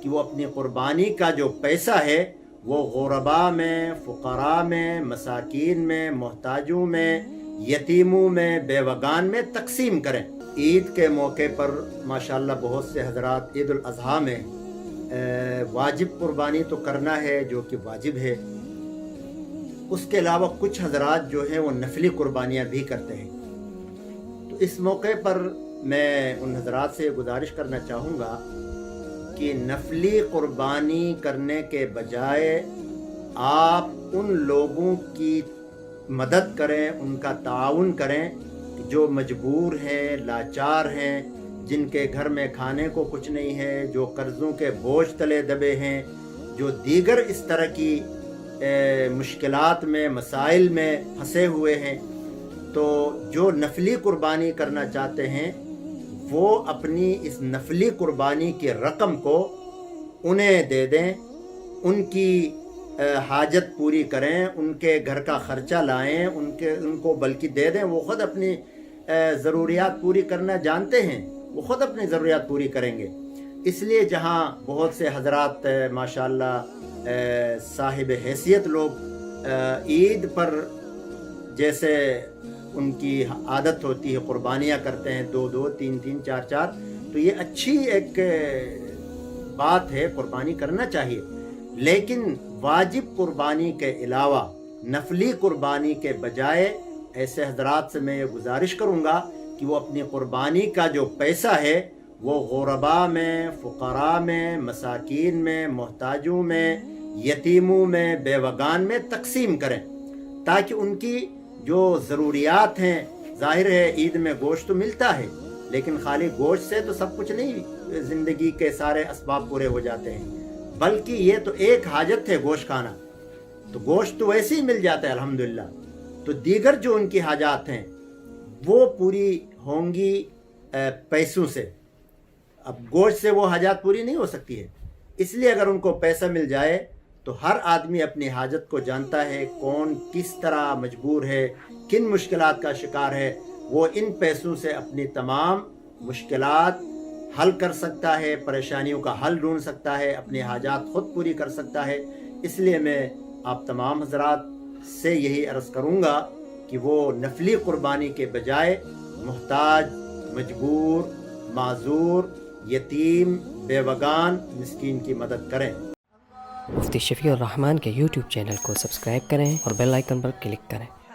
کہ وہ اپنی قربانی کا جو پیسہ ہے وہ غربا میں، فقراء میں، مساکین میں، محتاجوں میں، یتیموں میں، بیوگان میں تقسیم کریں۔ عید کے موقع پر ماشاءاللہ بہت سے حضرات عید الاضحیٰ میں واجب قربانی تو کرنا ہے جو کہ واجب ہے، اس کے علاوہ کچھ حضرات جو ہیں وہ نفلی قربانیاں بھی کرتے ہیں۔ تو اس موقع پر میں ان حضرات سے گزارش کرنا چاہوں گا کہ نفلی قربانی کرنے کے بجائے آپ ان لوگوں کی مدد کریں، ان کا تعاون کریں جو مجبور ہیں، لاچار ہیں، جن کے گھر میں کھانے کو کچھ نہیں ہے، جو قرضوں کے بوجھ تلے دبے ہیں، جو دیگر اس طرح کی مشکلات میں، مسائل میں پھنسے ہوئے ہیں۔ تو جو نفلی قربانی کرنا چاہتے ہیں وہ اپنی اس نفلی قربانی کی رقم کو انہیں دے دیں، ان کی حاجت پوری کریں، ان کے گھر کا خرچہ لائیں، ان کو بلکہ دے دیں، وہ خود اپنی ضروریات پوری کرنا جانتے ہیں، وہ خود اپنی ضروریات پوری کریں گے۔ اس لیے جہاں بہت سے حضرات ماشاءاللہ صاحب حیثیت لوگ عید پر جیسے ان کی عادت ہوتی ہے قربانیاں کرتے ہیں، 2 3 4 تو یہ اچھی ایک بات ہے، قربانی کرنا چاہیے، لیکن واجب قربانی کے علاوہ نفلی قربانی کے بجائے ایسے حضرات سے میں یہ گزارش کروں گا کہ وہ اپنی قربانی کا جو پیسہ ہے وہ غربا میں، فقراء میں، مساکین میں، محتاجوں میں، یتیموں میں، بیوگان میں تقسیم کریں، تاکہ ان کی جو ضروریات ہیں، ظاہر ہے عید میں گوشت تو ملتا ہے، لیکن خالی گوشت سے تو سب کچھ نہیں، زندگی کے سارے اسباب پورے ہو جاتے ہیں، بلکہ یہ تو ایک حاجت ہے گوشت کھانا، تو گوشت تو ویسے ہی مل جاتا ہے الحمدللہ، تو دیگر جو ان کی حاجات ہیں وہ پوری ہوں گی پیسوں سے۔ اب گوشت سے وہ حاجات پوری نہیں ہو سکتی ہے، اس لیے اگر ان کو پیسہ مل جائے تو ہر آدمی اپنی حاجت کو جانتا ہے، کون کس طرح مجبور ہے، کن مشکلات کا شکار ہے، وہ ان پیسوں سے اپنی تمام مشکلات حل کر سکتا ہے، پریشانیوں کا حل ڈھونڈ سکتا ہے، اپنی حاجات خود پوری کر سکتا ہے۔ اس لیے میں آپ تمام حضرات سے یہی عرض کروں گا کہ وہ نفلی قربانی کے بجائے محتاج، مجبور، معذور، یتیم، بیوگان، مسکین کی مدد کریں۔ مفتی شفیع الرحمان کے یوٹیوب چینل کو سبسکرائب کریں اور بیل آئیکن پر کلک کریں۔